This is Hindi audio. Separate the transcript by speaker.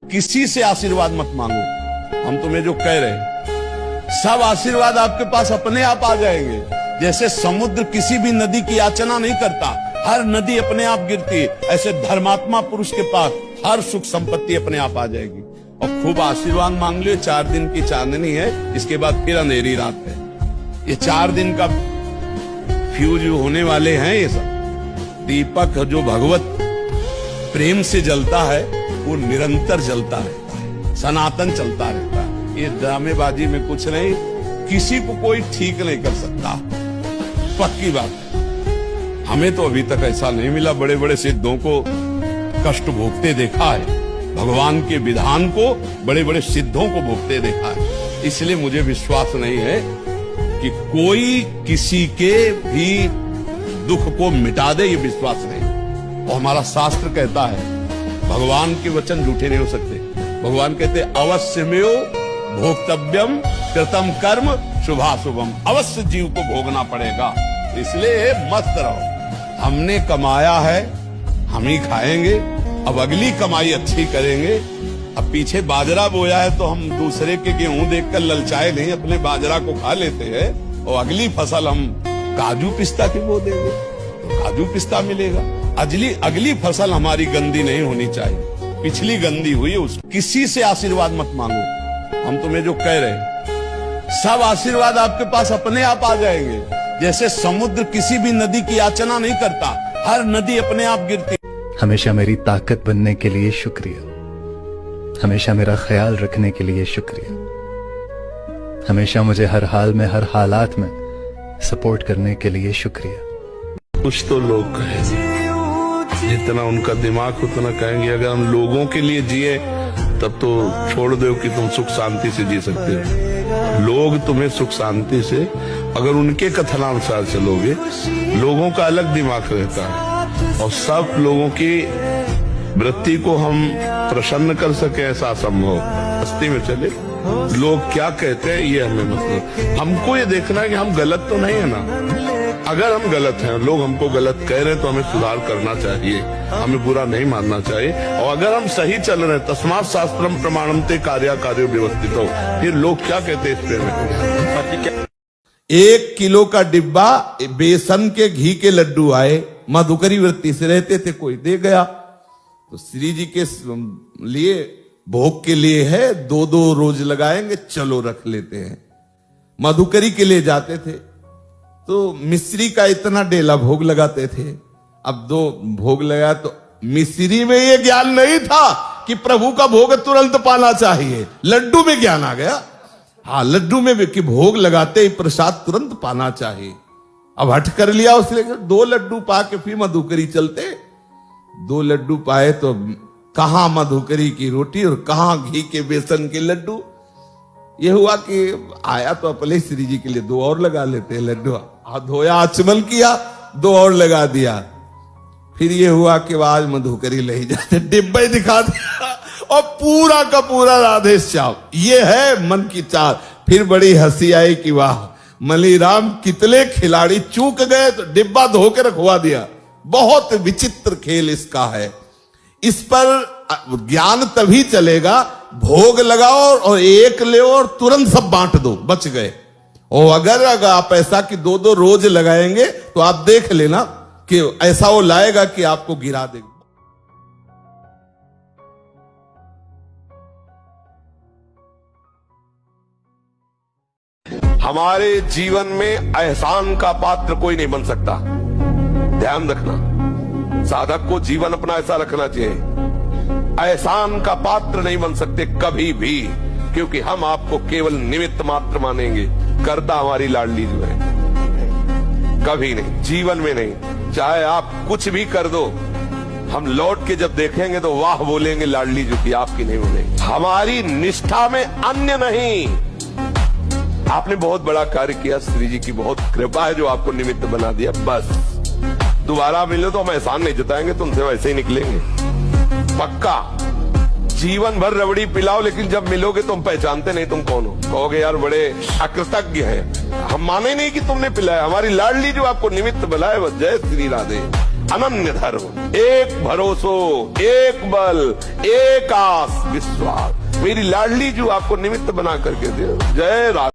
Speaker 1: किसी से आशीर्वाद मत मांगो। हम तुम्हें जो कह रहे हैं सब आशीर्वाद आपके पास अपने आप आ जाएंगे। जैसे समुद्र किसी भी नदी की याचना नहीं करता, हर नदी अपने आप गिरती है, ऐसे धर्मात्मा पुरुष के पास हर सुख संपत्ति अपने आप आ जाएगी। और खूब आशीर्वाद मांग लो। 4 दिन की चांदनी है, इसके बाद फिर अंधेरी रात है। ये 4 दिन का फ्यूज होने वाले हैं। ये सब दीपक जो भगवत प्रेम से जलता है वो निरंतर जलता रहता है, सनातन चलता रहता है। ये ड्रामेबाजी में कुछ नहीं, किसी को कोई ठीक नहीं कर सकता, पक्की बात है। हमें तो अभी तक ऐसा नहीं मिला। बड़े बड़े सिद्धों को कष्ट भोगते देखा है, भगवान के विधान को बड़े बड़े सिद्धों को भोगते देखा है। इसलिए मुझे विश्वास नहीं है कि कोई किसी के भी दुख को मिटा दे, ये विश्वास नहीं। और हमारा शास्त्र कहता है भगवान के वचन झूठे नहीं हो सकते। भगवान कहते अवश्यमेव भोक्तव्यम कृतम कर्म शुभाशुभम, अवश्य जीव को भोगना पड़ेगा। इसलिए मस्त रहो। हमने कमाया है, हम ही खाएंगे। अब अगली कमाई अच्छी करेंगे। अब पीछे बाजरा बोया है तो हम दूसरे के गेहूं देखकर ललचाए नहीं, अपने बाजरा को खा लेते हैं। और अगली फसल हम काजू पिस्ता की बो देंगे तो काजू पिस्ता मिलेगा। अगली फसल हमारी गंदी नहीं होनी चाहिए, पिछली गंदी हुई है उसको। किसी से आशीर्वाद मत मांगो। हम तुम्हें जो कह रहे हैं सब आशीर्वाद आपके पास अपने आप आ जाएंगे। जैसे समुद्र किसी भी नदी की याचना नहीं करता, हर नदी अपने आप गिरती।
Speaker 2: हमेशा मेरी ताकत बनने के लिए शुक्रिया, हमेशा मेरा ख्याल रखने के लिए शुक्रिया, हमेशा मुझे हर हाल में हर हालात में सपोर्ट करने के लिए शुक्रिया।
Speaker 1: कुछ तो लोग कहेंगे, जितना उनका दिमाग उतना कहेंगे। अगर हम लोगों के लिए जिए तब तो छोड़ दो कि तुम सुख शांति से जी सकते हो। लोग तुम्हें सुख शांति से, अगर उनके कथनानुसार चलोगे, लोगों का अलग दिमाग रहता है और सब लोगों की वृत्ति को हम प्रसन्न कर सके ऐसा असंभव। बस्ती में चले, लोग क्या कहते हैं ये हमें मतलब, हमको ये देखना है कि हम गलत तो नहीं है ना। अगर हम गलत हैं, लोग हमको गलत कह रहे हैं तो हमें सुधार करना चाहिए, हमें बुरा नहीं मानना चाहिए। और अगर हम सही चल रहे हैं, तस्मात् शास्त्रम प्रमाणमते कार्यो व्यवस्थितो, फिर लोग क्या कहते हैं इस पे। 1 किलो का डिब्बा बेसन के घी के लड्डू आए, मधुकरी वृत्ति से रहते थे, कोई दे गया तो श्री जी के लिए भोग के लिए है, 2-2 रोज लगाएंगे, चलो रख लेते हैं। मधुकरी के लिए जाते थे तो मिश्री का इतना डेला भोग लगाते थे। अब 2 भोग लगा तो मिश्री में ये ज्ञान नहीं था कि प्रभु का भोग तुरंत पाना चाहिए। लड्डू में ज्ञान आ गया। हाँ, लड्डू में भी कि भोग लगाते ही प्रसाद तुरंत पाना चाहिए। अब हट कर लिया उसने, 2 लड्डू पा के फिर मधुकरी चलते। 2 लड्डू पाए तो कहां मधुकरी की रोटी और कहां घी के बेसन के लड्डू। ये हुआ कि आया तो अपने श्री जी के लिए 2 और लगा लेते हैं लड्डू। धोया, आचमन किया, 2 और लगा दिया। फिर ये हुआ कि आज मधुकरी ले जाते, डिब्बे दिखा दिया और पूरा का पूरा राधे श्याम। ये है मन की चाल। फिर बड़ी हंसी आई कि वाह मलीराम कितने खिलाड़ी चूक गए, तो डिब्बा धो के रखवा दिया। बहुत विचित्र खेल इसका है। इस पर ज्ञान तभी चलेगा, भोग लगाओ और 1 ले और तुरंत सब बांट दो, बच गए। और अगर आप ऐसा कि 2-2 रोज लगाएंगे तो आप देख लेना कि ऐसा वो लाएगा कि आपको गिरा देगा। हमारे जीवन में एहसान का पात्र कोई नहीं बन सकता, ध्यान रखना। साधक को जीवन अपना ऐसा रखना चाहिए, एहसान का पात्र नहीं बन सकते कभी भी, क्योंकि हम आपको केवल निमित्त मात्र मानेंगे। करता हमारी लाडली जो है, कभी नहीं, जीवन में नहीं। चाहे आप कुछ भी कर दो, हम लौट के जब देखेंगे तो वाह बोलेंगे लाडली जो की, आपकी नहीं बोलेंगे। हमारी निष्ठा में अन्य नहीं। आपने बहुत बड़ा कार्य किया, श्री जी की बहुत कृपा है जो आपको निमित्त बना दिया। बस दोबारा मिलो तो हम एहसान नहीं जताएंगे, तुमसे वैसे ही निकलेंगे पक्का। जीवन भर रबड़ी पिलाओ, लेकिन जब मिलोगे तुम पहचानते नहीं तुम कौन हो। कहोगे यार बड़े अकृतज्ञ हैं, हम माने नहीं कि तुमने पिलाया। हमारी लाडली जो आपको निमित्त बनाए, जय श्री राधे। अनन्य धर्म, एक भरोसो, एक बल, एक आस विश्वास। मेरी लाडली जो आपको निमित्त बना करके दे। जय राधे।